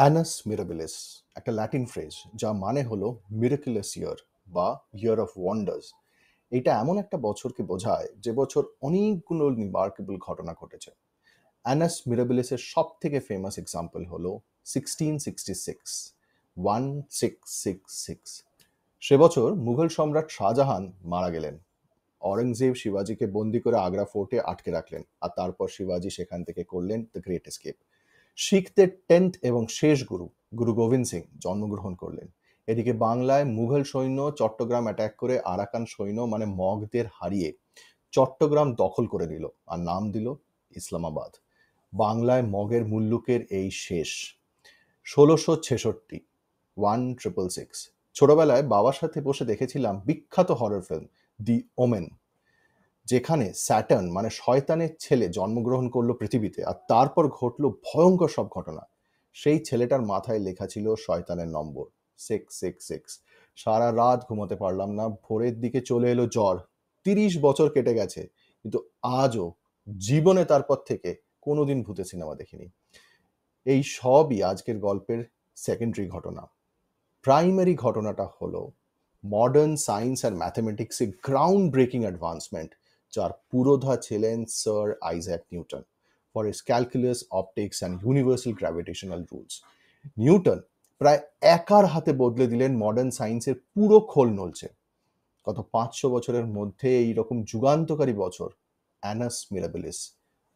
Anas mirabilis একটা Latin phrase যা মানে হলো মিরাকুলাস ইয়ার বা ইয়ার অফ ওয়ান্ডার্স। এটা এমন একটা বছরকে বোঝায় যে বছর অনেকগুলো রিমার্কেবল ঘটনা ঘটেছে। অ্যানাস মিরাবিলিসের সব থেকে ফেমাস এক্সাম্পল হলো 1666 1666। সে বছর মুঘল সম্রাট শাহজাহান মারা গেলেন। অরঙ্গজেব শিবাজিকে বন্দি করে আগ্রা ফোর্টে আটকে রাখলেন, আর তারপর শিবাজি সেখান থেকে করলেন দ্য গ্রেট এস্কেপ। শিখদের 10th এবং শেষ গুরু গুরু গোবিন্দ সিং জন্মগ্রহণ করলেন। এদিকে বাংলায় মুঘল সৈন্য চট্টগ্রাম অ্যাটাক করে আরাকান সৈন্য মানে মগদের হারিয়ে চট্টগ্রাম দখল করে নিল আর নাম দিল ইসলামাবাদ। বাংলায় মগের মুল্লুকের এই শেষ। 1666 1666। ছোটবেলায় বাবার সাথে বসে দেখেছিলাম বিখ্যাত হরর ফিল্ম দি ওমেন, যেখানে স্যাটার্ন মানে শয়তানের ছেলে জন্মগ্রহণ করলো পৃথিবীতে আর তারপর ঘটলো ভয়ঙ্কর সব ঘটনা। সেই ছেলেটার মাথায় লেখা ছিল শয়তানের নম্বর 666। সারা রাত ঘুমোতে পারলাম না, ভোরের দিকে চলে এলো জ্বর। 30 বছর কেটে গেছে, কিন্তু আজও জীবনে তারপর থেকে কোনোদিন ভূতের সিনেমা দেখিনি। এই সবই আজকের গল্পের সেকেন্ডারি ঘটনা। প্রাইমারি ঘটনাটা হলো মডার্ন সায়েন্স আর ম্যাথমেটিক্সে গ্রাউন্ড ব্রেকিং অ্যাডভান্সমেন্ট, যার পুরোধা ছিলেন sir Isaac Newton for his calculus, optics and universal gravitational rules. Newton প্রায় একার হাতে বদলে দিলেন মডার্ন সায়েন্সের পুরো খোল নলছে। গত 500 বছরের মধ্যে এইরকম যুগান্তকারী বছর অ্যানাস মিরাবিলিস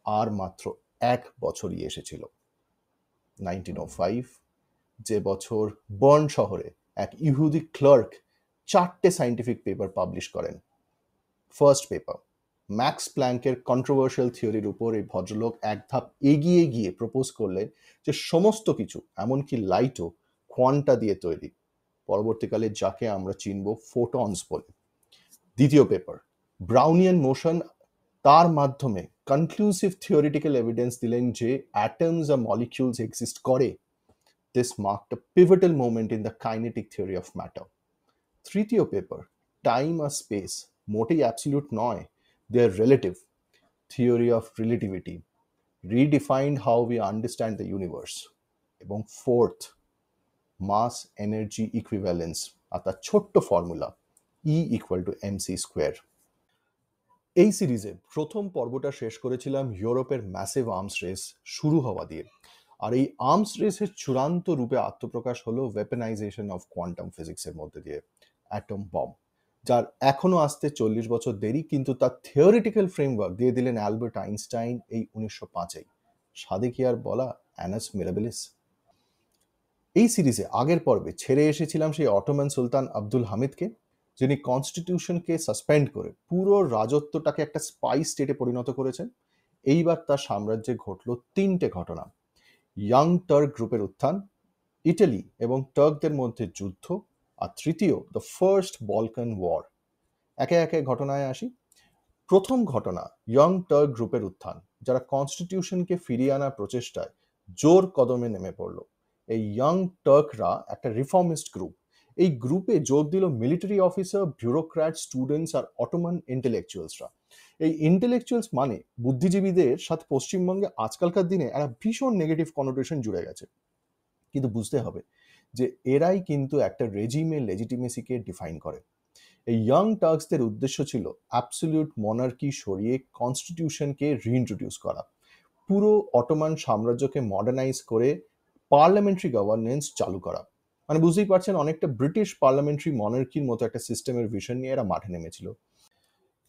আর মাত্র এক বছরই এসেছিল, 1905, যে বছর বার্ন শহরে এক ইহুদি ক্লার্ক 4টে সায়েন্টিফিক পেপার পাবলিশ করেন। ফার্স্ট পেপার, ম্যাক্স প্ল্যাঙ্কের কন্ট্রোভার্সিয়াল থিওরির উপর এই ভদ্রলোক এক ধাপ এগিয়ে গিয়ে প্রপোজ করলেন যে সমস্ত কিছু এমনকি লাইটও কোয়ান্টা দিয়ে তৈরি, পরবর্তীকালে যাকে আমরা চিনব ফোটনস বলে। দ্বিতীয় পেপার, ব্রাউনিয়ান মোশন, তার মাধ্যমে কনক্লুসিভ থিওরিটিক্যাল এভিডেন্স দিলেন যে অ্যাটমস আর মলিকিউলস এক্সিস্ট করে। This marked a pivotal moment in the kinetic theory of matter. তৃতীয় পেপার, টাইম আর স্পেস মোটেই অ্যাবসলিউট নয়, they are relative, theory of relativity redefined how we understand the universe. এবং fourth, mass energy equivalence আর তার ছোট্ট formula E=mc²। এই সিরিজে প্রথম পর্বটা শেষ করেছিলাম ইউরোপের ম্যাসিভ আর্মস রেস শুরু হওয়া দিয়ে। আর এই আর্মস রেসের চূড়ান্ত রূপে আত্মপ্রকাশ হলো ওয়েপনাইজেশন অফ কোয়ান্টাম ফিজিক্সের মধ্যে দিয়ে, অ্যাটম বম, যার এখনো আসতে 40 বছর দেরি, কিন্তু তার থিওরিটিক্যাল ফ্রেমওয়ার্ক দিয়ে দিলেন অ্যালবার্ট আইনস্টাইন এই 1905-এই। সাদে কি আর বলা, অ্যানাস মিরাবিলিস। এই সিরিজে আগের পর্বে ছেড়ে এসেছিলাম সেই অটোমান সুলতান আব্দুল হামিদকে, যিনি কনস্টিটিউশনকে সাসপেন্ড করে পুরো রাজত্বটাকে একটা স্পাই স্টেটে পরিণত করেছেন। এইবার তার সাম্রাজ্যে ঘটল 3টে ঘটনা। ইয়াং টার্ক গ্রুপের উত্থান, ইটালি এবং টার্কদের মধ্যে যুদ্ধ, আর তৃতীয় দ্য ফার্স্ট বলকান ওয়ার। একে একে ঘটনায় আসি। প্রথম ঘটনা, ইয়ং টার্ক গ্রুপের উত্থান, যারা কনস্টিটিউশনকে ফিরিয়ে আনার প্রচেষ্টায় জোর কদমে নেমে পড়ল। এই ইয়ং টার্করা একটা রিফর্মিস্ট গ্রুপ। এই গ্রুপে যোগ দিল military officer, bureaucrat, students are Ottoman ইন্টেলেকচুয়ালসরা। এই ইন্টেলেকচুয়ালস মানে বুদ্ধিজীবীদের সাথে পশ্চিমবঙ্গে আজকালকার দিনে একটা ভীষণ নেগেটিভ কনোটেশন জুড়ে গেছে, কিন্তু বুঝতে হবে যে এরাই কিন্তু একটা রেজিমের লেজিটিমেসিকে ডিফাইন করে। এই ইয়ং টার্কসদের উদ্দেশ্য ছিল অ্যাবসলিউট মনার্কি সরিয়ে কনস্টিটিউশনকে রিইন্ট্রোডিউস করা, পুরো অটোমান সাম্রাজ্যকে মডার্নাইজ করে পার্লামেন্টারি গভর্নেন্স চালু করা। মানে বুঝতেই পারছেন, অনেকটা ব্রিটিশ পার্লামেন্টারি মনার্কির মতো একটা সিস্টেমের ভিশন নিয়ে এরা মাঠে নেমেছিল।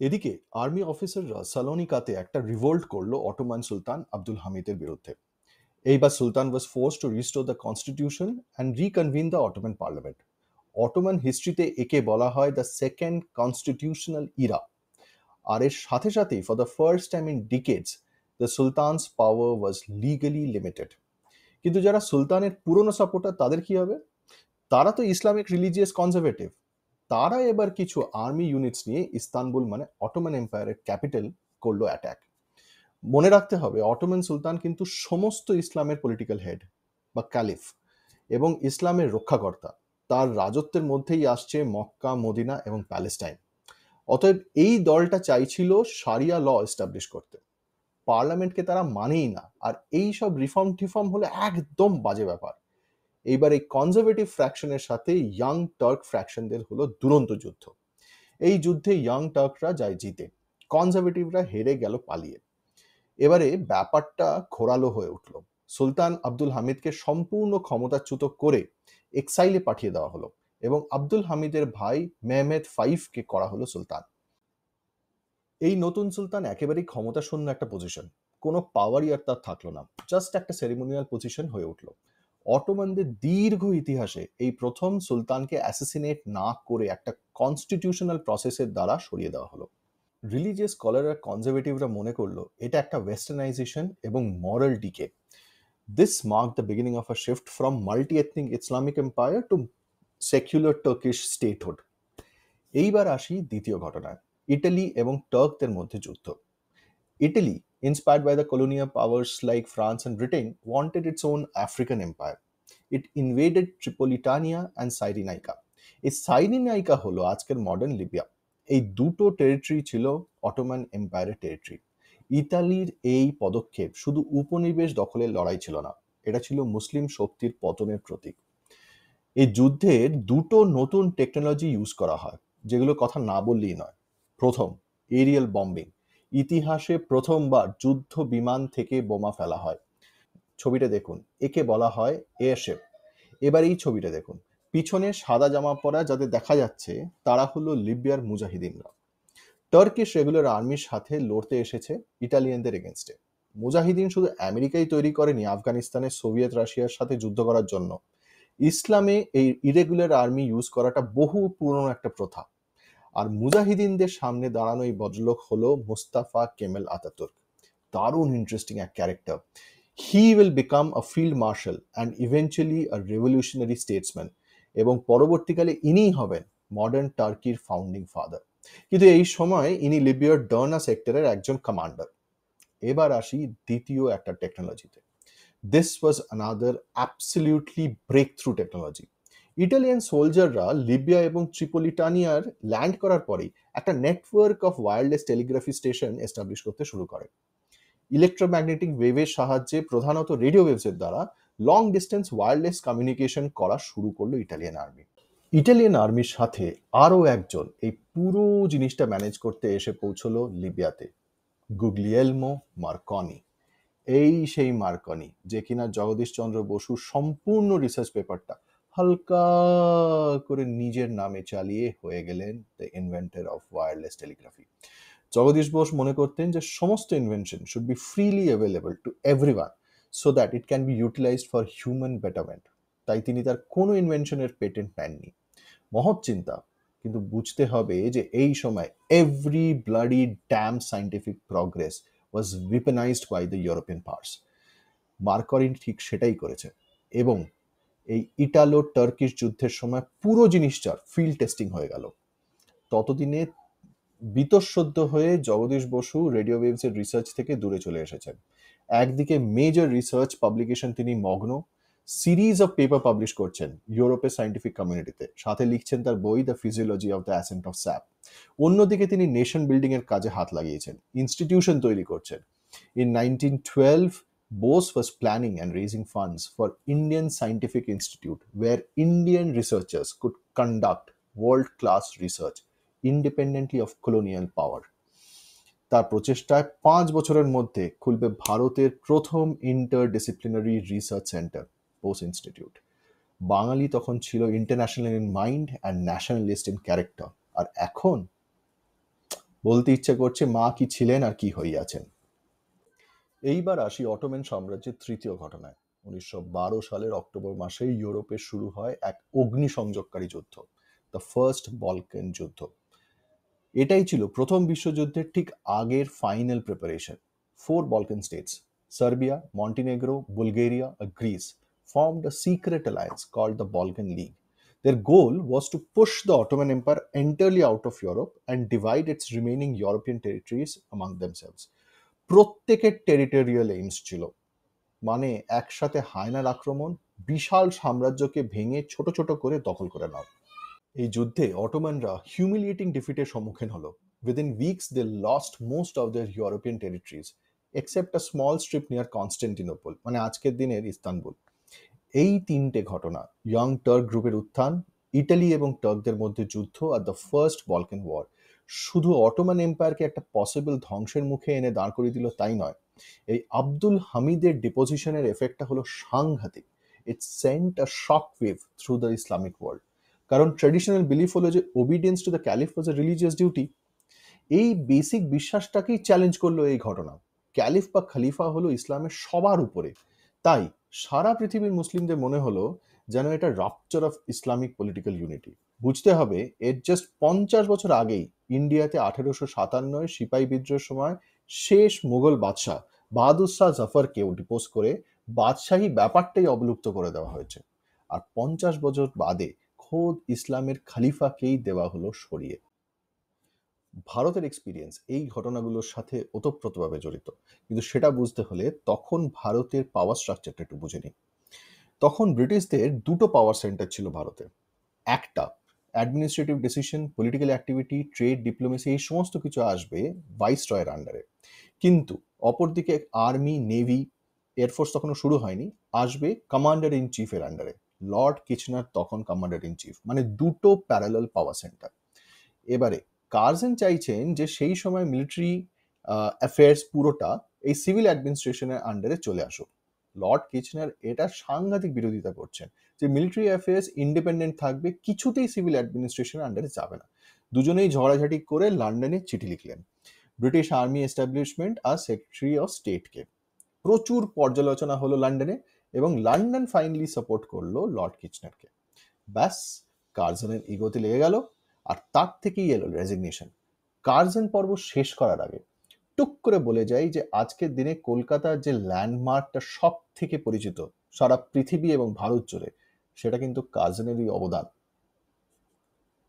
এদিকে আর্মি অফিসাররা সালোনিকাতে একটা রিভোল্ট করলো অটোমান সুলতান আব্দুল হামিদের বিরুদ্ধে। এইবার sultan was forced to restore the constitution and reconvene the Ottoman parliament. Ottoman হিস্ট্রিতে একে বলা হয় দ্য সেকেন্ড কনস্টিটিউশনাল ইরা। আর এর সাথে সাথেই for the first time in decades the sultan's power was legally limited. কিন্তু যারা সুলতানের পুরনো সাপোর্টার, তাদের কি হবে? তারা তো ইসলামিক রিলিজিয়াস কনজারভেটিভ। তারা এবার কিছু আর্মি ইউনিটস নিয়ে ইস্তানবুল মানে অটোমান এম্পায়ারের ক্যাপিটাল করলো অ্যাটাক। মনে রাখতে হবে, অটোমান সুলতান কিন্তু সমস্ত ইসলামের পলিটিক্যাল হেড বা ক্যালিফ এবং ইসলামের রক্ষাকর্তা। তার রাজত্বের মধ্যেই আসছে মক্কা, মদিনা এবং প্যালেস্টাইন। অতএব এই দলটা চাইছিল শারিয়া ল এস্টাবলিশ করতে। পার্লামেন্টকে তারা মানেই না, আর এই সব রিফর্ম টিফর্ম হলে একদম বাজে ব্যাপার। এইবার এই কনজারভেটিভ ফ্র্যাকশনের সাথে ইয়াং টার্ক ফ্র্যাকশনদের হলো দুরন্ত যুদ্ধ। এই যুদ্ধে ইয়াং টার্করা যায় জিতে, কনজারভেটিভরা হেরে গেল পালিয়ে। এবারে ব্যাপারটা ঘোরালো হয়ে উঠল। সুলতান আব্দুল হামিদকে সম্পূর্ণ ক্ষমতাচ্যুত করে এক্সাইলে পাঠিয়ে দেওয়া হলো এবং আব্দুল হামিদের ভাই মেহমেদ ফাইভকে করা হলো সুলতান। এই নতুন সুলতান একেবারেই ক্ষমতাশূন্য একটা পজিশন, কোনো পাওয়ারই আর তার থাকলো না, জাস্ট একটা সেরিমোনিয়াল পজিশন হয়ে উঠল। অটোমানদের দীর্ঘ ইতিহাসে এই প্রথম সুলতানকে অ্যাসাসিনেট না করে একটা কনস্টিটিউশনাল প্রসেসের দ্বারা সরিয়ে দেওয়া হলো। রিলিজিয়াস স্কলার আর কনজারভেটিভরা মনে করলো এটা একটা ওয়েস্টার্নাইজেশন এবং moral decay. This mark the beginning of a shift from multi ethnic Islamic empire to secular Turkish statehood. এইবার আসি দ্বিতীয় ঘটনায়, ইটালি এবং টার্কদের মধ্যে যুদ্ধ। Italy, inspired by the colonial powers like France and Britain, wanted its own African empire. It invaded Tripolitania and Cyrenaica. এই সাইরিনাইকা হলো আজকের মডার্ন লিবিয়া। এই দুটো টেরিটরি ছিল অটোমান এম্পায়ারের টেরিটরি। ইতালির এই পদক্ষেপ শুধু উপনিবেশ দখলের লড়াই ছিল না, এটা ছিল মুসলিম শক্তির পতনের প্রতীক। এই যুদ্ধের দুটো নতুন টেকনোলজি ইউজ করা হয়, যেগুলো কথা না বললেই নয়। প্রথম, এরিয়াল বম্বিং। ইতিহাসে প্রথমবার যুদ্ধ বিমান থেকে বোমা ফেলা হয়। ছবিটা দেখুন, একে বলা হয় এয়ারশিপ। এবার এই ছবিটা দেখুন, পিছনে সাদা জামা পরা যাদের দেখা যাচ্ছে তারা হলো লিবিয়ার মুজাহিদিনরা। টার্কিশ রেগুলার আর্মির সাথে লড়তে এসেছে ইটালিয়ানদের এগেনস্টে। মুজাহিদিন শুধু আমেরিকাই তৈরি করেনি আফগানিস্তানের সোভিয়েত রাশিয়ার সাথে যুদ্ধ করার জন্য। ইসলামে এই ইরেগুলার আর্মি ইউজ করাটা বহু পুরনো একটা প্রথা। আর মুজাহিদিনদের সামনে দাঁড়ানো এই ভদ্রলোক হলো মুস্তাফা কেমেল আতাতুর্ক। দারুণ ইন্টারেস্টিং এক character. He will become a field marshal and eventually a revolutionary Statesman, এবং পরবর্তীকালে ইনিই হবেন মডার্ন টার্কির ফাউন্ডিং ফাদার। কিন্তু এই সময় ইনি লিবিয়ার ডার্না সেক্টরের একজন কমান্ডার। এবার আসি দ্বিতীয় একটা টেকনোলজিতে। This was another absolutely breakthrough technology. Italian সোলজাররা লিবিয়া এবং ট্রিপলিটানিয়ার ল্যান্ড করার পরেই একটা network of wireless telegraphy station establish করতে শুরু করে। ইলেকট্রোম্যাগনেটিক ওয়েভের সাহায্যে, প্রধানত রেডিও ওয়েভসের দ্বারা লং ডিস্টেন্স ওয়্যারলেস কমিউনিকেশন করা শুরু করলো ইটালিয়ান আর্মি। ইটালিয়ান আর্মির সাথে আরও একজন এই পুরো জিনিসটা ম্যানেজ করতে এসে পৌঁছলো লিবিয়াতে, গুগলিয়েলমো মার্কনি। এই সেই মার্কনি যে কিনা জগদীশচন্দ্র বসুর সম্পূর্ণ রিসার্চ পেপারটা হালকা করে নিজের নামে চালিয়ে হয়ে গেলেন the inventor of wireless টেলিগ্রাফি। Jagadish Bose মনে করতেন যে সমস্ত invention should be freely available to everyone so that it can be utilised for human betterment. তাই তিনি তার কোনো ইনভেনশনের পেটেন্ট নেননি। মহৎ চিন্তা, কিন্তু বুঝতে হবে যে এই সময় every bloody damn scientific progress was weaponised by the European powers. Marconi ঠিক সেটাই করেছে, এবং এই ইটালো টার্কিশ যুদ্ধের সময় পুরো জিনিসটার ফিল্ড টেস্টিং হয়ে গেল। ততদিনে বীতশ্রদ্ধ হয়ে জগদীশ বসু রেডিও ওয়েভসের রিসার্চ থেকে দূরে চলে এসেছেন। একদিকে মেজর রিসার্চ পাবলিকেশন তিনি মগ্ন, সিরিজ অফ পেপার পাবলিশ করছেন ইউরোপের সায়েন্টিফিক কমিউনিটিতে, সাথে লিখছেন তার বই the physiology of the accent of sap. অন্যদিকে তিনি নেশন বিল্ডিং এর কাজে হাত লাগিয়েছেন, ইনস্টিটিউশন তৈরি করছেন। In 1912 Bose was planning and raising funds for Indian Scientific Institute, where Indian researchers could conduct world-class research independently of colonial power. তার প্রচেষ্টায় 5 বছরের মধ্যে খুলবে ভারতের প্রথম interdisciplinary research centre, Bose institute. Bengali তখন ছিল international in mind and nationalist in character. আর এখন বলতে ইচ্ছে করছে মা কি ছিলেন আর কি হইয়াছেন। এইবার আসি অটোমান সাম্রাজ্যের তৃতীয় ঘটনায়। 1912 সালের অক্টোবর মাসে ইউরোপে শুরু হয় এক অগ্নিসংযোগকারী যুদ্ধ, দ্য ফার্স্ট বলকান যুদ্ধ। এটাই ছিল প্রথম বিশ্বযুদ্ধের ঠিক আগের final preparation. 4 Balkan states, Serbia, Montenegro, Bulgaria, and Greece, formed a secret alliance called the Balkan League. Their goal was to push the Ottoman Empire entirely out of Europe and divide its remaining European territories among themselves. প্রত্যেকের territorial AIIMS ছিল, মানে একসাথে হায়নার আক্রমণ, বিশাল সাম্রাজ্যকে ভেঙে ছোট ছোট করে দখল করে নাও। এই যুদ্ধে অটোমানরা হিউমিলিয়েটিং ডিফিটের সম্মুখীন হলো। Within weeks they lost most of their European territories except a small strip near Constantinople, মানে আজকের দিনের ইস্তানবুল। এই তিনটে ঘটনা, ইয়ং টার্ক গ্রুপের উত্থান, ইটালি এবং টার্কদের মধ্যে যুদ্ধ আর দ্য ফার্স্ট বলকান ওয়ার, শুধু অটোমান এম্পায়ারকে একটা পসিবল ধ্বংসের মুখে এনে দাঁড় করিয়ে দিল তাই নয়, এই আব্দুল হামিদের ডিপোজিশনের এফেক্টটা হলো সাংঘাতিক। It sent a shock wave through the Islamic world. কারণ ট্র্যাডিশনাল বিলিফ হলো যে obedience to the caliph was a religious duty. এই বেসিক বিশ্বাসটাকেই চ্যালেঞ্জ করলো এই ঘটনা। ক্যালিফ বা খলিফা হলো ইসলামের সবার উপরে। তাই সারা পৃথিবীর মুসলিমদের মনে হলো যেন এটা rupture of Islamic political unity. বুঝতে হবে এর জাস্ট 50 বছর আগেই ইন্ডিয়াতে 1857 সিপাহী বিদ্রোহের সময় শেষ মুঘল বাদশাহ বাহাদুর শাহ জাফরকেও ডিপোজ করে বাদশাহী ব্যাপারটাই অবলুপ্ত করে দেওয়া হয়েছে। আর 50 বছর বাদে খোদ ইসলামের খলিফাকেই দেওয়া হলো সরিয়ে। ভারতের এক্সপিরিয়েন্স এই ঘটনাগুলোর সাথে ওতপ্রোতভাবে জড়িত, কিন্তু সেটা বুঝতে হলে তখন ভারতের পাওয়ার স্ট্রাকচারটা একটু বুঝে নিই। তখন ব্রিটিশদের দুটো পাওয়ার সেন্টার ছিল ভারতে। একটা, administrative decision, political activity, trade, diplomacy এই সমস্ত কিছু আসবে ভাইসরয়ের আন্ডারে। কিন্তু অপরদিকে আর্মি, নেভি, এয়ারফোর্স তখনও শুরু হয়নি, আসবে কমান্ডার ইন চিফের আন্ডারে। লর্ড কিচনার তখন কমান্ডার ইন চিফ, মানে দুটো প্যারালাল পাওয়ার সেন্টার। এবারে কার্জন চাইছেন যে সেই সময় মিলিটারি অ্যাফেয়ার্স পুরোটা এই সিভিল অ্যাডমিনিস্ট্রেশনের আন্ডারে চলে আসুক। লর্ড কিচনার এটা সাংঘাতিক বিরোধিতা করছেন যে মিলিটারি অ্যাফেয়ার্স ইন্ডিপেন্ডেন্ট থাকবে, কিছুতেই সিভিল অ্যাডমিনিস্ট্রেশনের আন্ডারে যাবে না। দুজনেই ঝগড়াঝাটি করে লন্ডনে চিঠি লিখলেন ব্রিটিশ আর্মি এস্টাবলিশমেন্ট আর সেক্রেটারি অফ স্টেটকে। প্রচুর পর্যালোচনা হলো লন্ডনে এবং লন্ডন ফাইনালি সাপোর্ট করলো লর্ড কিচনারকে। ব্যাস, কার্জনের ইগোতে লেগে গেল আর তার থেকেই এলো রেজিগনেশন। কার্জন পর্ব শেষ করার আগে টুক করে বলে যাই যে আজকের দিনে কলকাতার যে ল্যান্ডমার্কটা সব থেকে পরিচিত সারা পৃথিবী এবং ভারত জুড়ে, সেটা কিন্তু কার্জনেরই অবদান।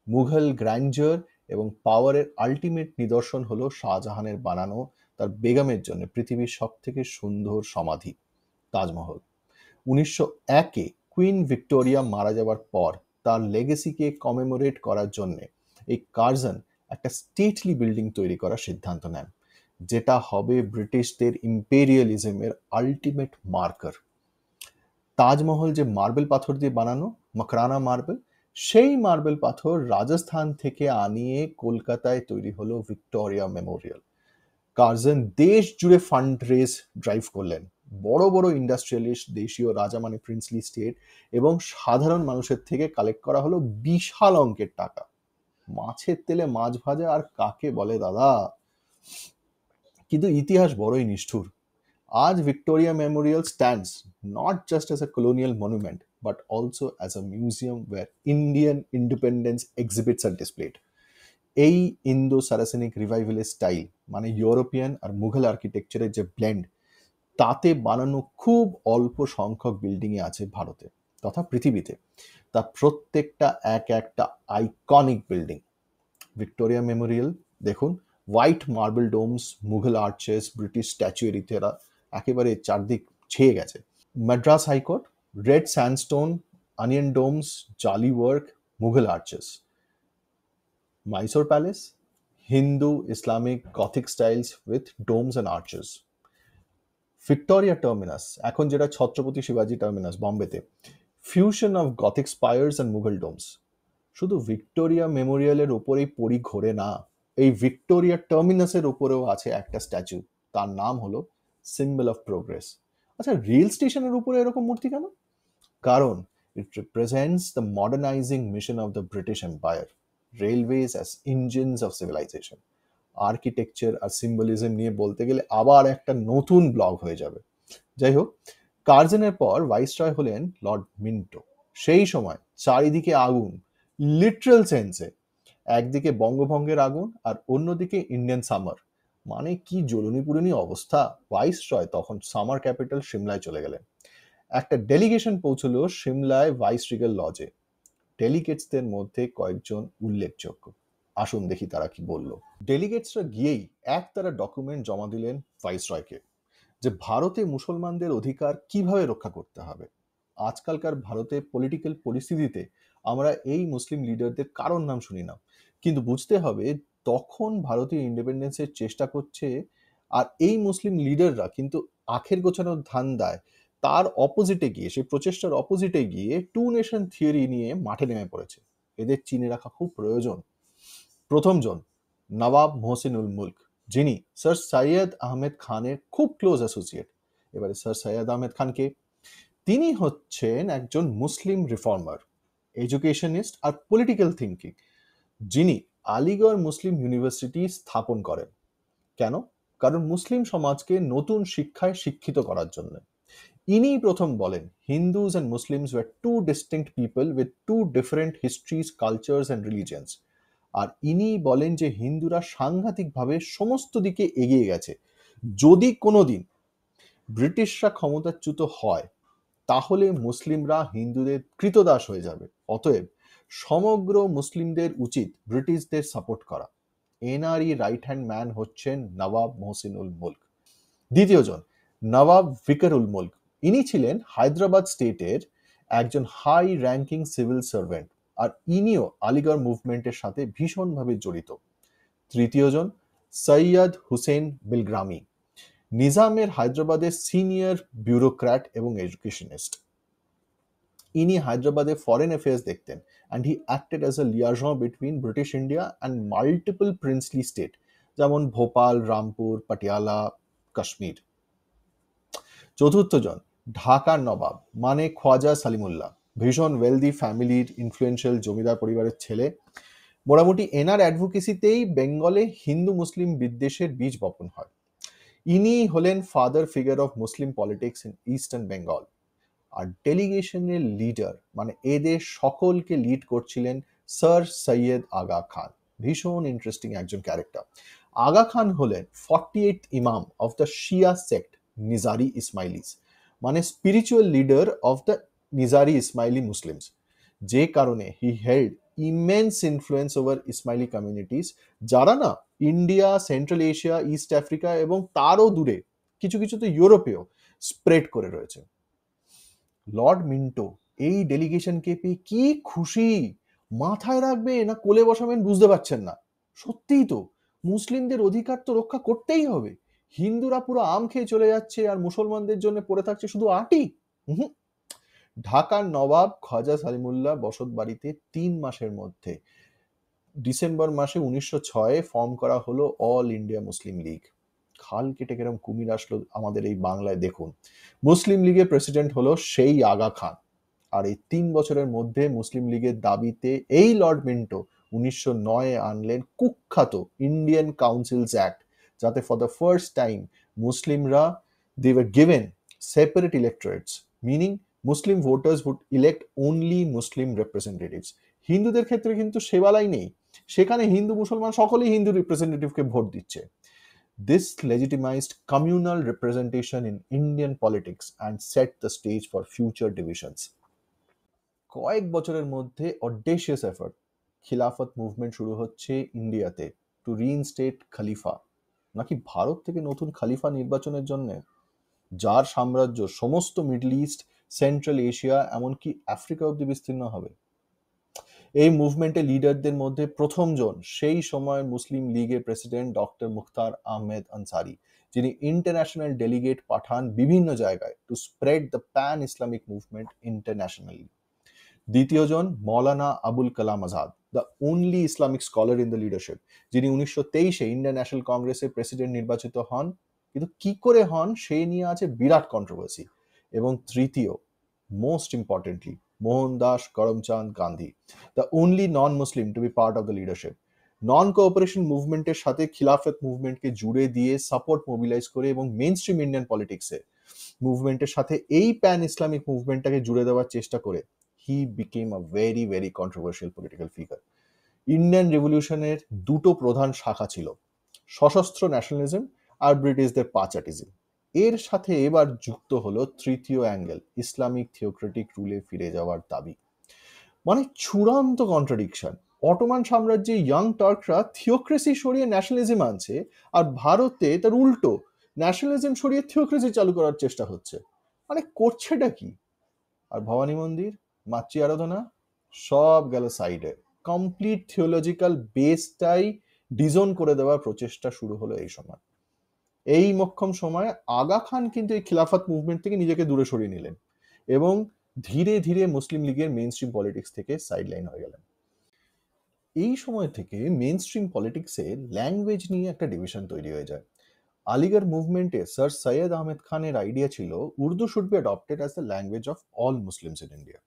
মুঘল গ্র্যান্ডার এবং পাওয়ারের আলটিমেট নিদর্শন হলো শাহজাহানের বানানো তার বেগমের জন্য পৃথিবীর সব থেকে সুন্দর সমাধি, তাজমহল। 1901-এ কুইন ভিক্টোরিয়া মারা যাওয়ার পর তার লেগেসিকে কমেমোরেট করার জন্য এই কার্জন একটা স্টেটলি বিল্ডিং তৈরি করার সিদ্ধান্ত নেন, যেটা হবে ব্রিটিশদের ইম্পেরিয়ালিজমের আলটিমেট মার্কার। তাজমহল যে মার্বেল পাথর দিয়ে বানানো, মকরানা মার্বেল, সেই মার্বেল পাথর রাজস্থান থেকে আনিয়ে কলকাতায় তৈরি হলো ভিক্টোরিয়া মেমোরিয়াল। কার্জন দেশ জুড়ে ফান্ড রেজ ড্রাইভ করলেন। বড় বড় ইন্ডাস্ট্রিয়ালিস্ট, দেশীয় রাজা মানে প্রিন্সলি স্টেট এবং সাধারণ মানুষের থেকে কালেক্ট করা হলো বিশাল অঙ্কের টাকা। মাছের তেলে মাছ ভাজা আর কাকে বলে দাদা। কিন্তু ইতিহাস বড়ই নিষ্ঠুর। আজ Victoria Memorial stands not just as a colonial monument but also as a museum where Indian independence exhibits are displayed. এই ইন্দো সারাসেনিক রিভাইভালের স্টাইল মানে ইউরোপিয়ান আর মুঘল আর্কিটেকচারের যে ব্লেন্ড, তাতে বানানো খুব অল্প সংখ্যক বিল্ডিংয়ে আছে ভারতে তথা পৃথিবীতে। তা প্রত্যেকটা এক একটা আইকনিক বিল্ডিং। ভিক্টোরিয়া মেমোরিয়াল দেখুন, white marble domes, Mughal arches, British স্ট্যাচুয়ারিতেরা একেবারে চারদিক ছেয়ে গেছে। Madras High Court, red sandstone, onion domes, jali work, Mughal arches. Mysore Palace, Hindu Islamic Gothic styles with domes and arches. Victoria Terminus, এখন যেটা ছত্রপতি শিবাজি টার্মিনাস বম্বেতে, fusion of Gothic spires and Mughal domes. শুধু ভিক্টোরিয়া মেমোরিয়ালের ওপরেই পরি ঘোরে না, এই ভিক্টোরিয়া টার্মিনাসের ওপরেও আছে একটা স্ট্যাচু, তার নাম হলো সিম্বল অফ প্রোগ্রেস। আচ্ছা, রেল স্টেশনের উপরে এরকম মূর্তি কেন? কারণ it represents the modernizing mission of the British Empire, railways as engines of civilization. Architecture আর সিম্বলিজম নিয়ে বলতে গেলে আবার একটা নতুন ব্লগ হয়ে যাবে। যাই হোক, কার্জনের পর ভাইসরয় হলেন লর্ড মিন্টো। সেই সময় চারিদিকে আগুন, লিটারাল সেন্সে। একদিকে বঙ্গভঙ্গের আগুন আর অন্যদিকে ইন্ডিয়ান সামার, মানে কি জ্বলুনি পুরুনি অবস্থা। ভাইসরয় তখন সামার ক্যাপিটাল সিমলায় চলে গেলেন। একটা ডেলিগেশন পৌঁছলো সিমলায় ভাইস রিগাল লজে। ডেলিগেটসদের মধ্যে কয়েকজন উল্লেখযোগ্য, আসুন দেখি তারা কি বলল। ডেলিগেটসরা গিয়েই তারা ডকুমেন্ট জমা দিলেন ভাইসরয়কে যে ভারতে মুসলমানদের অধিকার কিভাবে রক্ষা করতে হবে। আজকালকার ভারতে পলিটিক্যাল পরিস্থিতিতে আমরা এই মুসলিম লিডারদের কারোর নাম শুনি না, কিন্তু বুঝতে হবে তখন ভারতীয় ইন্ডিপেন্ডেন্সের চেষ্টা করছে আর এই মুসলিম লিডাররা কিন্তু আখের গোছানোর ধান্দায় তার অপোজিটে গিয়ে, সেই প্রচেষ্টার অপোজিটে গিয়ে টু নেশন থিওরি নিয়ে মাঠে নেমে পড়েছে। এদের চিনে রাখা খুব প্রয়োজন। প্রথমজন নবাব মোহসিনুল মুলক, যিনি স্যার সৈয়দ আহমেদ খানের খুব ক্লোজ অ্যাসোসিয়েট। এবারে স্যার সৈয়দ আহমেদ খানকে, তিনি হচ্ছেন একজন মুসলিম রিফর্মার, এডুকেশনিস্ট আর পলিটিক্যাল থিঙ্কিং, যিনি আলিগড় মুসলিম ইউনিভার্সিটি স্থাপন করেন। কেন? কারণ মুসলিম সমাজকে নতুন শিক্ষায় শিক্ষিত করার জন্য। ইনি প্রথম বলেন Hindus and Muslims were two distinct people with two different histories, cultures and religions. আর ইনি বলেন যে হিন্দুরা সাংঘাতিকভাবে সমস্ত দিকে এগিয়ে গেছে। যদি কোনোদিন ব্রিটিশরা ক্ষমতাচ্যুত হয়, তাহলে মুসলিমরা হিন্দুদের কৃতদাস হয়ে যাবে। অতএব সমগ্র মুসলিমদের উচিত ব্রিটিশদের সাপোর্ট করা। এনআরই রাইট হ্যান্ড ম্যান হচ্ছেন নবাব মোহসিনুল মুলক। দ্বিতীয়জন নবাব ভিকারুল মুলক, ইনি ছিলেন হায়দ্রাবাদ স্টেটের একজন হাই র্যাঙ্কিং সিভিল সার্ভেন্ট, আর ইনিও আলিগড় মুভমেন্টের সাথে ভীষণভাবে জড়িত। তৃতীয়জন সৈয়দ হুসেন বিলগ্রামি, নিজামের হায়দ্রাবাদের সিনিয়র ব্যুরোক্র্যাট এবং এডুকেশনিস্ট। ইনি হায়দ্রাবাদে ফরেন অ্যাফেয়ার্স দেখতেন, and he acted as a liaison between British India and multiple princely state, যেমন ভোপাল, রামপুর, পাটিয়ালা, কাশ্মীর। চতুর্থজন ঢাকার নবাব মানে খোয়াজা সালিমুল্লাহ, ভীষণ ওয়েলদি ফ্যামিলির ইনফ্লুয়েন্সিয়াল জমিদার পরিবারের ছেলে। মোটামুটি এনার অ্যাডভোকেসিতেই বেঙ্গলে হিন্দু মুসলিম বিদ্বেষের বীজ বপন হয়। ইনি হলেন father figure of Muslim politics in eastern Bengal. আর ডেলিগেশনের লিডার মানে এদের সকলকে লিড করছিলেন স্যার সৈয়দ আগা খান, ভীষণ ইন্টারেস্টিং একজন ক্যারেক্টার। আগা খান হলেন 48th imam of the Shia sect Nizari Ismailis, মানে spiritual leader of the Nizari Ismaili Muslims, যে কারণে he held immense influence over Ismaili communities, যারা না India, Central Asia, East Africa এবং তারও দূরে কিছু কিছু তো ইউরোপেও স্প্রেড করে রয়েছে। লর্ড মিন্টো এই ডেলিগেশনকে পেয়ে কি খুশি! মাথায় রাখবেন না কোলে বসাবেন বুঝতে পারছেন না। সত্যিই তো, মুসলিমদের অধিকার তো রক্ষা করতেই হবে। হিন্দুরা পুরো আম খেয়ে চলে যাচ্ছে আর মুসলমানদের জন্য পড়ে থাকছে শুধু আটি। ঢাকার নবাব খাজা সালিমুল্লাহ বসত বাড়িতে 3 মাসের মধ্যে ডিসেম্বর মাসে 1906 ফর্ম করা হলো অল ইন্ডিয়া মুসলিম লীগ। খাল কেটে কেরম কুমির আসলো আমাদের এই বাংলায় দেখুন। মুসলিম লীগের প্রেসিডেন্ট হলো সেই আগা খান। আর এই 3 বছরের মধ্যে মুসলিম লীগের দাবিতে এই লর্ড মিন্টো 1909 আনলেন কুখ্যাত ইন্ডিয়ান কাউন্সিলস অ্যাক্ট, যাতে ফর দ্য ফার্স্ট টাইম মুসলিমরা they were given separate electorates, meaning Muslim voters would elect only Muslim representatives. হিন্দুদের ক্ষেত্রে কিন্তু সেবালাই নেই, সেখানে হিন্দু মুসলমান সকলেই হিন্দু রিপ্রেজেন্টেটিভকে ভোট দিচ্ছে। This legitimized communal representation in Indian politics and set the stage for future divisions. কয়েক বছরের মধ্যে অডেশিয়াস এফর্ট, খিলাফত মুভমেন্ট শুরু হচ্ছে ইন্ডিয়াতে টু রিইনস্টেট খলিফা, নাকি ভারত থেকে নতুন খলিফা নির্বাচনের জন্য, যার সাম্রাজ্য সমস্ত মিডল ইস্ট, সেন্ট্রাল এশিয়া এমনকি আফ্রিকা অব্দি বিস্তীর্ণ হবে। এই মুভমেন্টের লিডারদের মধ্যে প্রথমজন সেই সময় মুসলিম লীগের প্রেসিডেন্ট ডক্টর মুখতার আহমেদ আনসারি, যিনি ইন্টারন্যাশনাল ডেলিগেট পাঠান বিভিন্ন জায়গায় to spread the pan Islamic movement internationally. দ্বিতীয়জন Maulana Abul Kalam Azad, the only Islamic scholar in the leadership, যিনি 1923-এ ইন্ডিয়ান ন্যাশনাল কংগ্রেসের প্রেসিডেন্ট নির্বাচিত হন, কিন্তু কি করে হন সেই নিয়ে আছে বিরাট কন্ট্রোভার্সি। এবং তৃতীয়, most importantly, Mohandas Karamchand Gandhi, the only non Muslim to be part of the leadership. Non cooperation মুভমেন্টের সাথে খিলাফত মুভমেন্টকে জুড়ে দিয়ে সাপোর্ট মোবিলাইজ করে এবং মেইন স্ট্রিম ইন্ডিয়ান পলিটিক্সে মুভমেন্টের সাথে এই প্যান ইসলামিক মুভমেন্টটাকে জুড়ে দেওয়ার চেষ্টা করে he became a very very controversial political figure. Indian রেভলিউশনের দুটো প্রধান শাখা ছিল, সশস্ত্র ন্যাশনালিজম আর ব্রিটিশদের পাচাটিজম। এর সাথে এবার যুক্ত হলো তৃতীয় অ্যাঙ্গেল, ইসলামিক থিওক্রেটিক রুলে ফিরে যাওয়ার দাবি। মানে চূড়ান্ত কন্ট্রাডিকশন। অটোমান সাম্রাজ্যে ইয়াং টার্করা থিওক্রেসি সরিয়ে ন্যাশনালিজম আনছে, আর ভারতে তার উল্টো, ন্যাশনালিজম সরিয়ে থিওক্রেসি চালু করার চেষ্টা হচ্ছে। মানে করছেটা কি? আর ভবানী মন্দির, মাতৃ আরাধনা সব গেল সাইডে। কমপ্লিট থিওলজিক্যাল বেসটাই ডিজোন করে দেওয়ার প্রচেষ্টা শুরু হলো এই সময়। এই মোক্ষম সময়ে আগা খান কিন্তু এই খিলাফত মুভমেন্ট থেকে নিজেকে দূরে সরিয়ে নিলেন এবং ধীরে ধীরে মুসলিম লীগের মেইন স্ট্রিম পলিটিক্স থেকে সাইডলাইন হয়ে গেলেন। এই সময় থেকে মেইন স্ট্রিম পলিটিক্সে ল্যাঙ্গুয়েজ নিয়ে একটা ডিভিশন তৈরি হয়ে যায়। আলিগড় মুভমেন্টে স্যার সৈয়দ আহমেদ খানের আইডিয়া ছিল Urdu should be adopted as the language of all Muslims in India.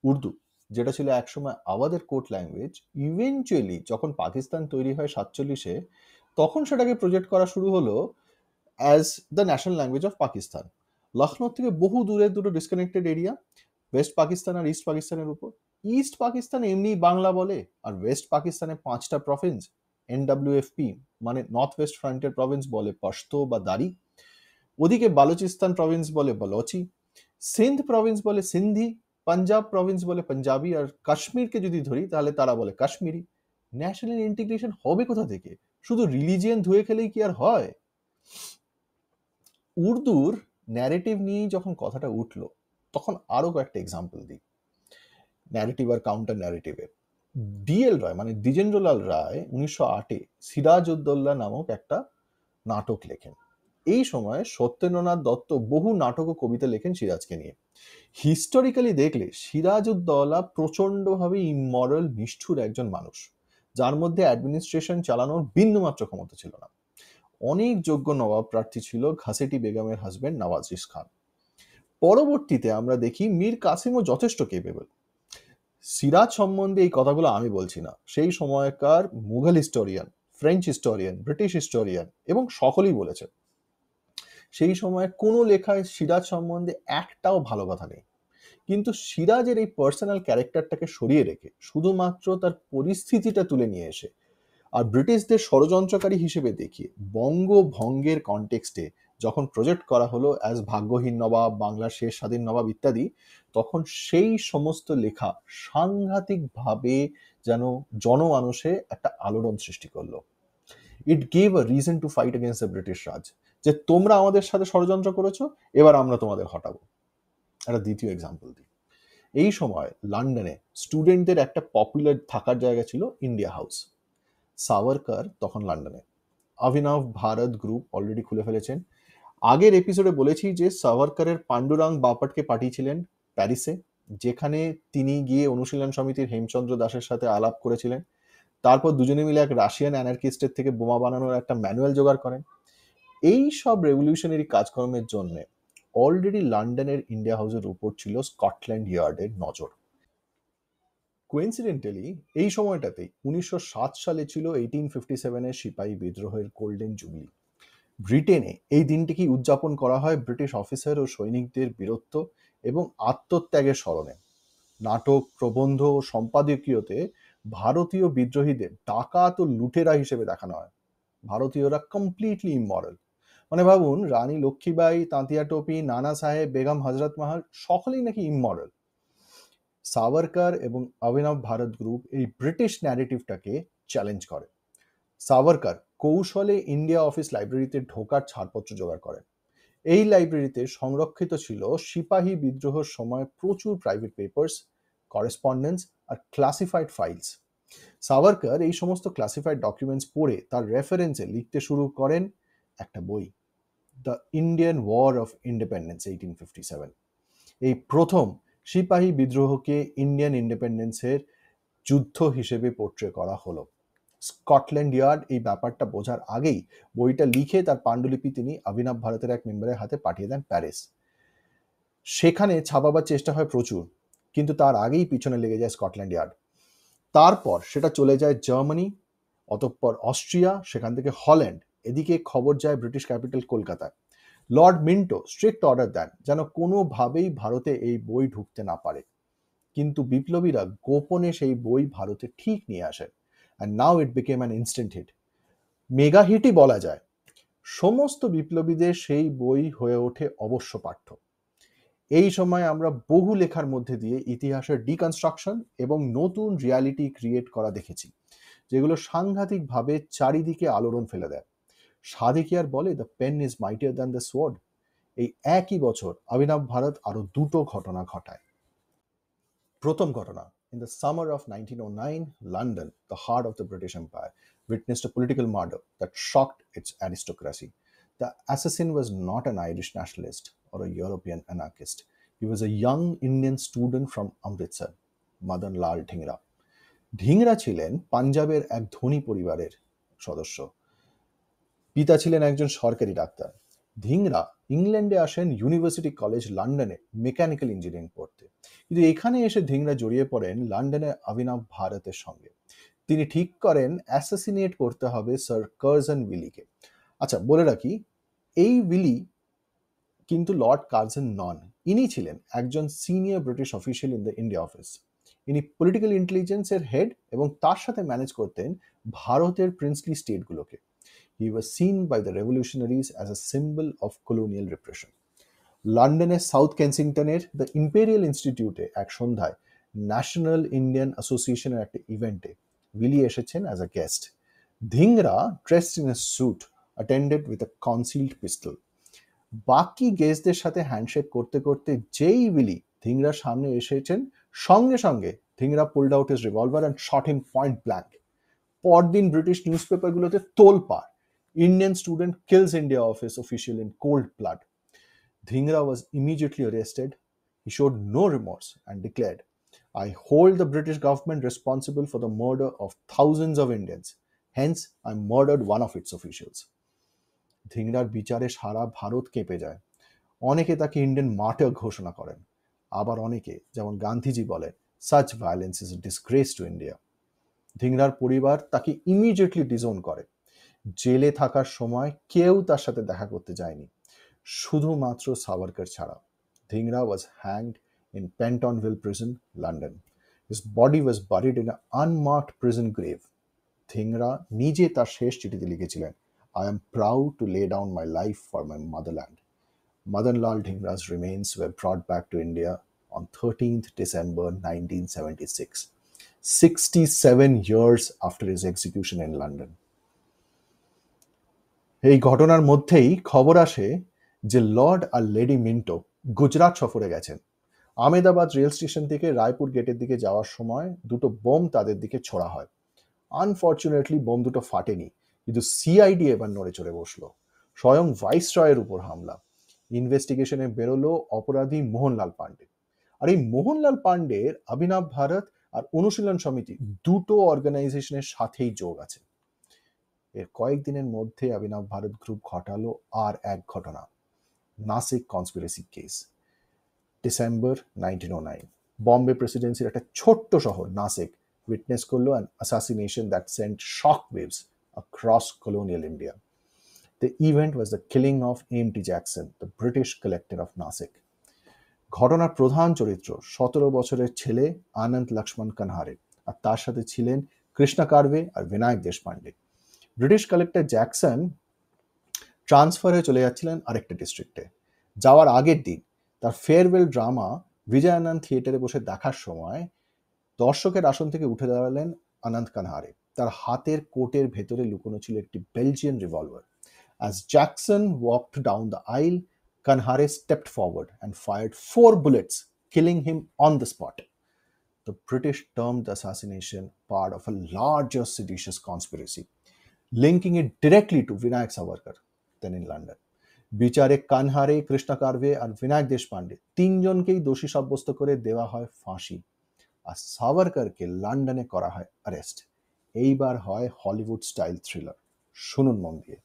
Urdu, যেটা ছিল একসময় আওয়াদের কোর্ট ল্যাঙ্গুয়েজ, ইভেনচুয়ালি যখন পাকিস্তান তৈরি হয় 47-এ, তখন সেটাকে প্রজেক্ট করা শুরু হলো as the national language of Pakistan. Lucknow থেকে বহু দূরে দুটো ডিসকানেক্টেড এরিয়া, ওয়েস্ট পাকিস্তান আর ইস্ট পাকিস্তানের উপর। ইস্ট পাকিস্তান এমনি বাংলা বলে, আর ওয়েস্ট পাকিস্তানে 5টা প্রভিন্স, NWFP মানে নর্থ ওয়েস্ট ফ্রন্টিয়ার প্রভিন্স বলে পশতো বা দারি, ওদিকে বালুচিস্তান প্রভিন্স বলে বলোচি, সিন্ধ প্রভিন্স বলে সিন্ধি, পাঞ্জাব প্রভিন্স বলে পাঞ্জাবি, আর কাশ্মীরকে যদি ধরি তাহলে তারা বলে কাশ্মীরি। ন্যাশনাল ইন্টিগ্রেশন হবে কোথা থেকে? শুধু রিলিজিয়ান ধুয়ে খেলেই কি আর হয়? উর্দুর ন্যারেটিভ নিয়েই যখন কথাটা উঠলো, তখন আরো কয়েকটা এক্সাম্পল দিই ন্যারেটিভ আর কাউন্টার ন্যারেটিভের। DL রায় মানে দ্বিজেন্দ্রলাল রায় 1908-এ সিরাজউদ্দৌলা নামক একটা নাটক লেখেন। এই সময় সত্যেন্দ্রনাথ দত্ত বহু নাটক ও কবিতা লেখেন সিরাজকে নিয়ে। হিস্টোরিক্যালি দেখলে সিরাজউদ্দৌলা প্রচন্ডভাবে ইমমরাল, নিষ্ঠুর একজন মানুষ, যার মধ্যে অ্যাডমিনিস্ট্রেশন চালানোর বিন্দুমাত্র ক্ষমতা ছিল না। অনেক যোগ্য নবাব প্রার্থী ছিল ঘাসেটি বেগমের হাজবেন্ড নওয়াজিস খান। পরবর্তীতে আমরা দেখি মীর কাসিমও যথেষ্ট কেপেবল। সিরাজ সম্বন্ধে এই কথাগুলো আমি বলছি না, সেই সময়কার Mughal historian, French historian, British historian এবং সকলেই বলেছে। সেই সময় কোনো লেখায় সিরাজ সম্বন্ধে একটাও ভালো কথা নেই। কিন্তু সিরাজের এই পার্সোনাল ক্যারেক্টারটাকে সরিয়ে রেখে শুধুমাত্র তার পরিস্থিতিটা তুলে নিয়ে এসে আর ব্রিটিশদের ষড়যন্ত্রকারী হিসেবে দেখিয়ে বঙ্গভঙ্গের কনটেক্সটে যখন প্রজেক্ট করা হলো অ্যাজ ভাগ্যহীন নবাব, বাংলার শেষ স্বাধীন নবাব ইত্যাদি, তখন সেই সমস্ত লেখা সাংঘাতিকভাবে যেন জনমানসে একটা আলোড়ন সৃষ্টি করলো। It gave a reason to fight against the British Raj, যে তোমরা আমাদের সাথে ষড়যন্ত্র করেছো, এবার আমরা তোমাদের হটাবো। একটা দ্বিতীয় এক্সাম্পল দিই। এই সময় লন্ডনে স্টুডেন্টদের একটা পপুলার থাকার জায়গা ছিল ইন্ডিয়া হাউস। সাভারকার তখন লন্ডনে। অভিনব ভারত গ্রুপ অলরেডি খুলে ফেলেছেন। আগের এপিসোডে বলেছি যে সাভারকারের পান্ডুরাং বাপাটকে পাঠিয়েছিলেন প্যারিসে, যেখানে তিনি গিয়ে অনুশীলন সমিতির হেমচন্দ্র দাসের সাথে আলাপ করেছিলেন। তারপর দুজনে মিলে এক রাশিয়ান অ্যানার্কিস্টের থেকে বোমা বানানোর একটা ম্যানুয়াল জোগাড় করেন। এই সব রেভলিউশনারি কাজকর্মের জন্য অলরেডি লন্ডনের ইন্ডিয়া হাউসের উপর ছিল স্কটল্যান্ড ইয়ার্ডের নজর। কোইন্সিডেন্টালি এই সময়টাতেই 1907 সালে ছিল 1857-এর সিপাহী বিদ্রোহের গোল্ডেন জুবলি। ব্রিটেনে এই দিনটিকেই উদযাপন করা হয় ব্রিটিশ অফিসার ও সৈনিকদের বীরত্ব এবং আত্মত্যাগের স্মরণে। নাটক, প্রবন্ধ ও সম্পাদকীয়তে ভারতীয় বিদ্রোহীদের ডাকাত ও লুটেরা হিসেবে দেখানো হয়। ভারতীয়রা কমপ্লিটলি ইমমরাল। মানে ভাবুন, রানী লক্ষ্মীবাই, তাঁতিয়া টোপি, নানা সাহেব, বেগম হজরত মাহাল সকলেই নাকি ইমমরাল। সাভারকার এবং অভিনব ভারত গ্রুপ এই ব্রিটিশ ন্যারেটিভটাকে চ্যালেঞ্জ করে। সাভারকার কৌশলে ইন্ডিয়া অফিস লাইব্রেরিতে ঢোকার ছাড়পত্র জোগাড় করেন। এই লাইব্রেরিতে সংরক্ষিত ছিল সিপাহী বিদ্রোহের সময় প্রচুর private papers, correspondence are classified files. Savarkar এই সমস্ত ক্লাসিফাইড ডকুমেন্টস পড়ে তার রেফারেন্সে লিখতে শুরু করেন একটা বই, the Indian war of independence 1857। এই প্রথম সিপাহী বিদ্রোহকে ইন্ডিয়ান ইন্ডিপেন্ডেন্সের যুদ্ধ হিসেবে পোর্ট্রে করা হলো। স্কটল্যান্ড ইয়ার্ড এই ব্যাপারটা বোঝার আগেই বইটা লিখে তার পাণ্ডুলিপি তিনি অভিনব ভারতের এক মেম্বারের হাতে পাঠিয়ে দেন প্যারিস। সেখানে ছাপাবার চেষ্টা হয় প্রচুর, কিন্তু তার আগেই পিছনে লেগে যায় স্কটল্যান্ড ইয়ার্ড। তারপর সেটা চলে যায় জার্মানি, অতঃপর অস্ট্রিয়া, সেখান থেকে হল্যান্ড, এদিকে খবর যায় ব্রিটিশ ক্যাপিটাল কলকাতায়। লর্ড মিন্টো স্ট্রিক্ট অর্ডার দেন যেন কোনোভাবেই ভারতে এই বই ঢুকতে না পারে, কিন্তু বিপ্লবীরা গোপনে সেই বই ভারতে ঠিক নিয়ে আসেন। And now it became an instant hit, mega হিটই বলা যায়। সমস্ত বিপ্লবীদের সেই বই হয়ে ওঠে অবশ্য পাঠ্য। এই সময় আমরা বহু লেখার মধ্যে দিয়ে ইতিহাসের ডিকনস্ট্রাকশন এবং নতুন রিয়ালিটি ক্রিয়েট করা দেখেছি, যেগুলো সাংঘাতিকভাবে চারিদিকে আলোড়ন ফেলে দেয়। সাদিকিয়ার বলে the pen is mightier than the sword. এই একই বছর অভিনব ভারত আরো দুটো ঘটনা ঘটায়। প্রথম ঘটনা, in the summer of 1909, London, the heart of the British Empire, witnessed a political murder that shocked its aristocracy. The assassin was not an Irish nationalist or a European anarchist. He was a young Indian student from Amritsar, Madan Lal Dhingra. Dhingra ছিলেন পাঞ্জাবের এক ধনী পরিবারের সদস্য। পিতা ছিলেন একজন সরকারি ডাক্তার। ধিংরা ইংল্যান্ডে আসেন ইউনিভার্সিটি কলেজ লন্ডনে মেকানিক্যাল ইঞ্জিনিয়ারিং পড়তে, কিন্তু এখানে এসে ধিংরা জড়িয়ে পড়েন লন্ডনে অভিনব ভারতের সঙ্গে। তিনি ঠিক করেন অ্যাসাসিনেট করতে হবে স্যার কার্জন উইলিকে। আচ্ছা, বলে রাখি, এই উইলি কিন্তু লর্ড কার্জন নন, ইনি ছিলেন একজন senior British official in the India office. ইনি পলিটিক্যাল ইন্টেলিজেন্সের হেড এবং তার সাথে ম্যানেজ করতেন ভারতের princely স্টেটগুলোকে। He was seen by the revolutionaries as a symbol of colonial repression. লন্ডনের সাউথ কেনসিংটনের দ্য ইম্পেরিয়াল ইনস্টিটিউটে এক সন্ধ্যায় ন্যাশনাল ইন্ডিয়ান অ্যাসোসিয়েশনের একটা ইভেন্টে উইলি এসেছেন as a guest. Dhingra dressed in a suit attended with a concealed pistol. বাকি গেস্টদের সাথে হ্যান্ডশেক করতে করতে যেই উইলি ধিংরার সামনে এসেছেন, সঙ্গে সঙ্গে Dhingra pulled out his revolver and shot him point blank. পরদিন ব্রিটিশ নিউজ পেপারগুলোতে তোলপাড়, Indian student kills India office official in cold blood. Dhingra was immediately arrested. He showed no remorse and declared, I hold the British government responsible for the murder of thousands of Indians. Hence, I murdered one of its officials. ধিংরার বিচারে সারা ভারত কেঁপে যায়। অনেকে তাকে Indian martyr ঘোষণা করেন, আবার অনেকে, যেমন গান্ধীজি, বলেন such violence is a disgrace to India. ধিংরার পরিবার তাকে ইমিডিয়েটলি ডিজোন করে। জেলে থাকার সময় কেউ তার সাথে দেখা করতে যায়নি, শুধুমাত্র সাভারকার ছাড়া। Dhingra was hanged in Pentonville prison, London. His body was buried in unmarked prison grave. Dhingra নিজে তার শেষ চিঠিতে লিখেছিলেন, I am proud to lay down my life for my motherland. Madan Lal Dhingra's remains were brought back to India on 13th December 1976, 67 years after his execution in London. এই ঘটনার মধ্যেই খবর আসে যে লর্ড আর লেডি মিন্টো গুজরাট সফরে গেছেন। Ahmedabad rail station থেকে রায়পুর গেটের দিকে যাওয়ার সময় দুটো বোম তাদের দিকে ছোড়া হয়। আনফর্চুনেটলি বোম দুটো ফাটেনি, কিন্তু সিআইডি এবার নড়ে চড়ে বসলো। স্বয়ং ভাইসরয়ের উপর হামলা। ইনভেস্টিগেশনে বেরোলো অপরাধী মোহনলাল পান্ডে। আর এই মোহনলাল পান্ডের অভিনব ভারত আর অনুশীলন সমিতি দুটো অর্গানাইজেশনের সাথেই যোগ আছে। এর কয়েকদিনের মধ্যে অভিনব ভারত গ্রুপ ঘটালো আর এক ঘটনা, Nasik conspiracy case. December 1909, Bombay প্রেসিডেন্সির একটা ছোট্ট শহর নাসিক উইটনেস করলো an assassination that sent shock waves across colonial India. The event was the killing of এম.টি. Jackson, the British collector of Nasik. ঘটনার প্রধান চরিত্র 17 বছরের ছেলে আনন্দ লক্ষ্মণ কানহারে, আর তার সাথে ছিলেন কৃষ্ণা কার্ভে আর Vinayak Deshpande. British collector Jackson transfer হয়ে চলে যাচ্ছিলেন আরেকটা ডিস্ট্রিক্টে। যাওয়ার আগের দিন তার ফেয়ারওয়েল ড্রামা বিজয়ানন্দ থিয়েটারে বসে দেখার সময় দর্শকের আসন থেকে উঠে দাঁড়ালেন আনন্দ কানহারে। তার হাতের কোটের ভেতরে লুকোনো ছিল একটি Belgian revolver. As Jackson walked down the aisle, Kanhare stepped forward and fired 4 bullets, killing him on the spot. The British termed the assassination part of a larger seditious conspiracy, linking it directly to Vinayak Savarkar, then in London. বিচারে কানহারে, কৃষ্ণা কার্ভে আর বিনায়ক দেশপান্ডে তিনজনকেই দোষী সাব্যস্ত করে দেওয়া হয় ফাঁসি, আর সাভারকারকে লন্ডনে করা হয় অ্যারেস্ট। এইবার হয় হলিউড স্টাইল থ্রিলার, শুনুন মন দিয়ে।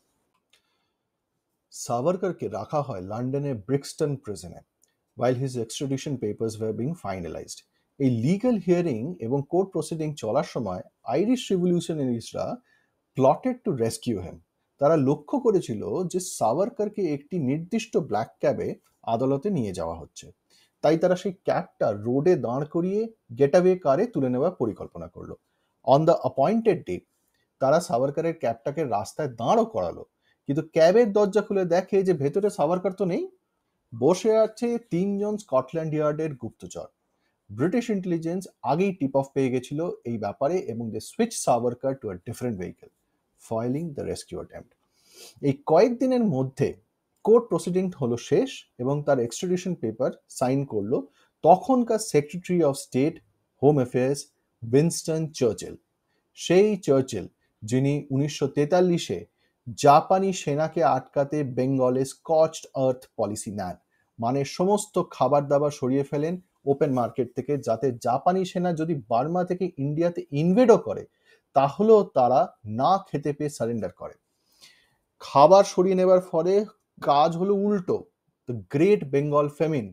সাভারকারকে রাখা হয় লন্ডনের ব্রিক্সটন প্রিজনে while his extradition papers were being finalized. এই লিগ্যাল হিয়ারিং এবং কোর্ট প্রসিডিং চলার সময় আইরিশ রিভলিউশনারিজরা প্লটেড টু রেস্কিউ হিম। তারা লক্ষ্য করেছিল যে সাভারকারকে একটি নির্দিষ্ট ব্ল্যাক ক্যাবে আদালতে নিয়ে যাওয়া হচ্ছে, তাই তারা সেই ক্যাবটা রোডে দাঁড় করিয়ে গেটঅ্যাওয়ে কারে তুলে নেওয়ার পরিকল্পনা করলো। অন দ্য অ্যাপয়েন্টেড ডে তারা সাভারকারের ক্যাবটাকে রাস্তায় দাঁড়ও করালো, কিন্তু ক্যাবের দরজা খুলে দেখে যে ভেতরে সাভারকার তো নেই, বসে আছে 3 জন স্কটল্যান্ড ইয়ার্ডের গুপ্তচর। ব্রিটিশ ইন্টেলিজেন্স আগেই টিপ অফ পেয়ে গেছিল এই ব্যাপারে এবং they switch Savarkar to a different vehicle, foiling the rescue attempt. এই কয়েকদিনের মধ্যে কোর্ট প্রসিডিং হলো শেষ এবং তার এক্সট্রাডিশন পেপার সাইন করলো তখনকার secretary of state home affairs Winston Churchill. সেই চার্চিল যিনি 1943-এ জাপানি সেনাকে আটকাতে বেঙ্গলে স্কচড আর্থ পলিসি নেন, মানে সমস্ত খাবার দাবার সরিয়ে ফেলেন ওপেন মার্কেট থেকে, যাতে জাপানি সেনা যদি বার্মা থেকে ইন্ডিয়াতে ইনভেডও করে তাহলেও তারা না খেতে পেয়ে সারেন্ডার করে। খাবার সরিয়ে নেবার ফলে কাজ হলো উল্টো, দ্য গ্রেট বেঙ্গল ফেমিন,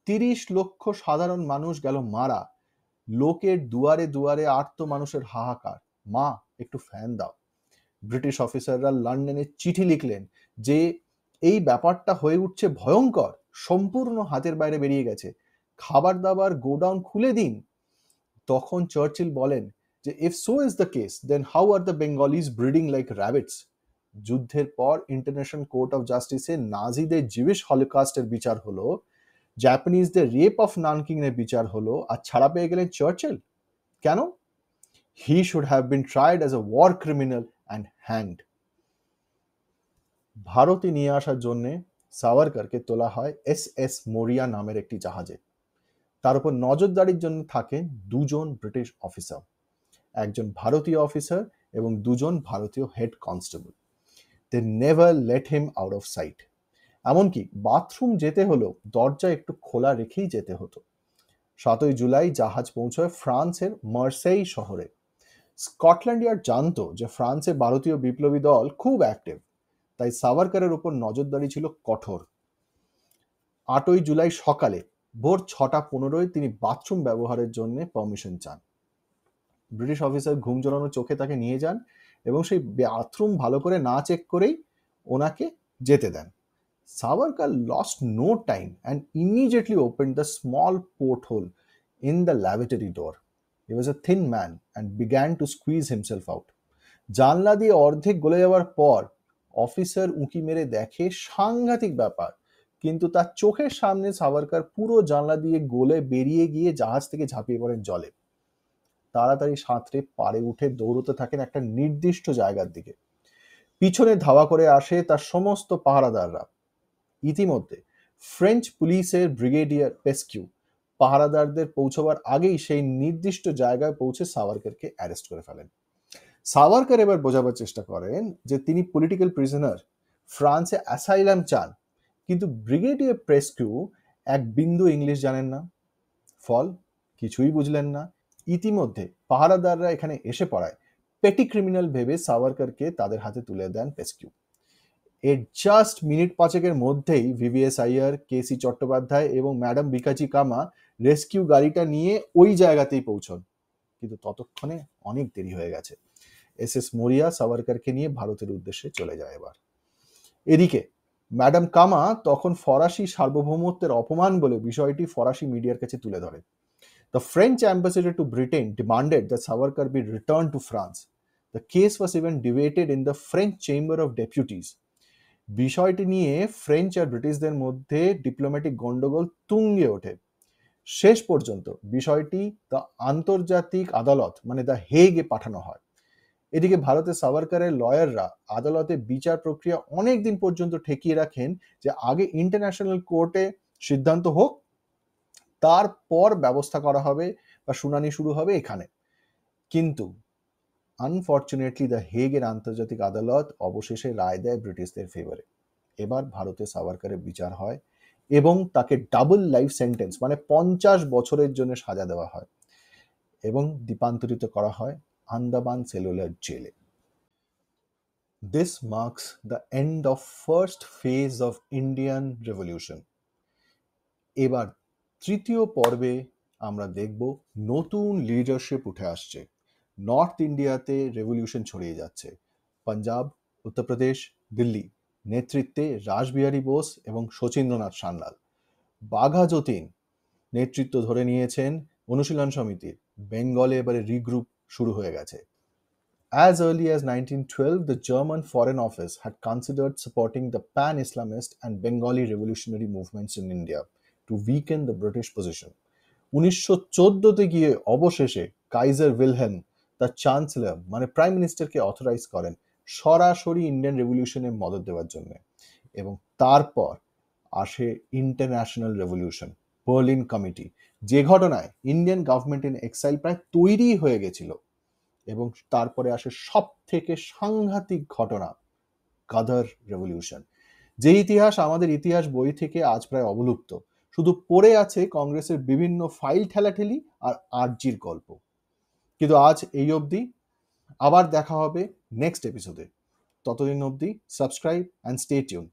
30 লক্ষ সাধারণ মানুষ গেল মারা, লোকের দুয়ারে দুয়ারে আর্ত মানুষের হাহাকার, মা একটু ফ্যান দাও। ব্রিটিশ অফিসাররা লন্ডনে চিঠি লিখলেন যে এই ব্যাপারটা হয়ে উঠছে ভয়ঙ্কর, সম্পূর্ণ হাতের বাইরে বেরিয়ে গেছে, খাবার দাবার গোডাউন খুলে দিন। তখন চার্চিল বলেন যে if so is the case then how are the Bengalis breeding like rabbits. যুদ্ধের পর ইন্টারন্যাশনাল কোর্ট অফ জাস্টিসে নাজিদের জিউস হলোকাস্টের বিচার হলো, জাপানিজদের রেপ অফ নানকিং এর বিচার হলো, আর ছাড়া পেয়ে গেলেন চার্চিল। কেন? He should have been tried as a war criminal and hanged. ভারতে নিয়ে আসার জন্য সাভারকরকে তোলা হয় এস মোরিয়া নামের একটি জাহাজে। তার উপর নজরদারির জন্য থাকেন দুজন ব্রিটিশ অফিসার, একজন ভারতীয় অফিসার এবং দুজন ভারতীয় head constable. They never let him out of sight. এমনকি বাথরুম যেতে হলেও দরজা একটু খোলা রেখেই যেতে হতো। 7 জুলাই জাহাজ পৌঁছয় ফ্রান্সের মার্সেই শহরে। স্কটল্যান্ড ইয়ার্ড জানতো যে ফ্রান্সে ভারতীয় বিপ্লবী দল খুব অ্যাক্টিভ, তাই সাভারকরের উপর নজরদারি ছিল কঠোর। 8 জুলাই সকালে ভোর 6:15 তিনি বাথরুম ব্যবহারের জন্য পারমিশন চান। ব্রিটিশ অফিসার ঘুম জড়ানো চোখে তাকে নিয়ে যান এবং সেই বাথরুম ভালো করে না চেক করেই ওনাকে যেতে দেন। Savarkar lost no time and immediately opened the small porthole in the lavatory door. He was a thin man and began to squeeze himself out. জানলা দিয়ে অর্ধেক গলে যাওয়ার পর অফিসার উঁকি মেরে দেখে সাংঘাতিক ব্যাপার, কিন্তু তার চোখের সামনে সাভারকর পুরো জানলা দিয়ে গলে বেরিয়ে গিয়ে জাহাজ থেকে ঝাঁপিয়ে পড়েন জলে। তাড়াতাড়ি সাঁতরে পাড়ে উঠে দৌড়তে থাকেন একটা নির্দিষ্ট জায়গার দিকে। পিছনে ধাওয়া করে আসে তার সমস্ত পাহারাদাররা। ইতিমধ্যে ফ্রেঞ্চ পুলিশের ব্রিগেডিয়ার পেস্কিউ পাহারাদারদের পৌঁছবার আগেই সেই নির্দিষ্ট জায়গায় পৌঁছে সাভারকরকে অ্যারেস্ট করে ফেলেন। সাভারকর এবার বোঝাবার চেষ্টা করেন যে তিনি পলিটিক্যাল প্রিজনার, ফ্রান্সে অ্যাসাইলাম চান, কিন্তু ব্রিগেডিয়ার পেস্কিউ এক বিন্দু ইংলিশ জানেন না, ফল কিছুই বুঝলেন না। ইতিমধ্যে পাহারাদাররা এখানে এসে পড়ায় পেটি ক্রিমিনাল ভেবে সাভারকরকে তাদের হাতে তুলে দেন পেস্কিউ। এর জাস্ট মিনিট 5 মধ্যেই ভিভিএস আইয়ার, কেসি চট্টোপাধ্যায় এবং ম্যাডাম বিকাজি কামা রেস্কিউ গাড়িটা নিয়ে ওই জায়গাতেই পৌঁছন, কিন্তু ততক্ষণে অনেক দেরি হয়ে গেছে। এস মোরিয়া সাভারকরকে নিয়ে ভারতের উদ্দেশ্যে চলে যায়। এবার এদিকে ম্যাডাম কামা তখন ফরাসি সার্বভৌমত্বের অপমান বলে বিষয়টি ফরাসি মিডিয়ার কাছে তুলে ধরে। The French ambassador to Britain demanded that Savarkar be returned to France. The case was even debated in the French Chamber of Deputies. বিষয়টি নিয়ে ফ্রেঞ্চ আর ব্রিটিশদের মধ্যে ডিপ্লোম্যাটিক গন্ডগোল তুঙ্গে ওঠে। শেষ পর্যন্ত বিষয়টি দ্য আন্তর্জাতিক আদালত মানে দ্য হেগে পাঠানো হয়। এদিকে ভারতের সাভারকরের লয়াররা আদালতে বিচার প্রক্রিয়া অনেক দিন পর্যন্ত ঠেকিয়ে রাখেন যে আগে ইন্টারন্যাশনাল কোর্টে সিদ্ধান্ত হোক, তারপর ব্যবস্থা করা হবে বা শুনানি শুরু হবে এখানে। কিন্তু আনফর্চুনেটলি দ্য হেগের আন্তর্জাতিক আদালত অবশেষে রায় দেয় ব্রিটিশদের ফেভারে। এবার ভারতে সাভারকরের বিচার হয় এবং তাকে ডাবল লাইফ সেন্টেন্স মানে 50 বছরের জন্য সাজা দেওয়া হয় এবং দ্বীপান্তরিত করা হয় আন্দামান সেলুলার জেলে। This marks the end of first phase of Indian Revolution. এবার তৃতীয় পর্বে আমরা দেখব নতুন লিডারশিপ উঠে আসছে, নর্থ ইন্ডিয়াতে রেভলিউশন ছড়িয়ে যাচ্ছে। পাঞ্জাব, উত্তরপ্রদেশ, দিল্লি নেতৃত্বে রাসবিহারী বোস এবং শচীন্দ্রনাথ সান্যাল। বাঘা যতীন নেতৃত্ব ধরে নিয়েছেন অনুশীলন সমিতির। বেঙ্গলে এবারে রিগ্রুপ শুরু হয়ে গেছে। As early as 1912, the German Foreign Office had considered supporting the pan-Islamist and Bengali revolutionary movements in India to weaken the British position. 1914 গিয়ে অবশেষে কাইজার উইলহেলম তার চ্যান্সেলর মানে প্রাইম মিনিস্টারকে অথরাইজ করেন সরাসরি ইন্ডিয়ান রেভলিউশনে মদত দেওয়ার জন্য। এবং তারপর আসে ইন্টারন্যাশনাল রেভলিউশন, বার্লিন কমিটি, যে ঘটনায় ইন্ডিয়ান গভর্নমেন্ট ইন এক্সাইল প্রায় তৈরি হয়ে গেছিল। এবং তারপরে আসে সব থেকে সাংঘাতিক ঘটনা, গাদার রেভলিউশন, যে ইতিহাস আমাদের ইতিহাস বই থেকে আজ প্রায় অবলুপ্ত। শুধু পড়ে আছে কংগ্রেসের বিভিন্ন ফাইল ঠেলাঠেলি আর আর্জির গল্প। কিন্তু আজ এই অবধি, আবার দেখা হবে নেক্সট এপিসোডে। ততদিন অবধি subscribe and stay tune.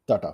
Tata.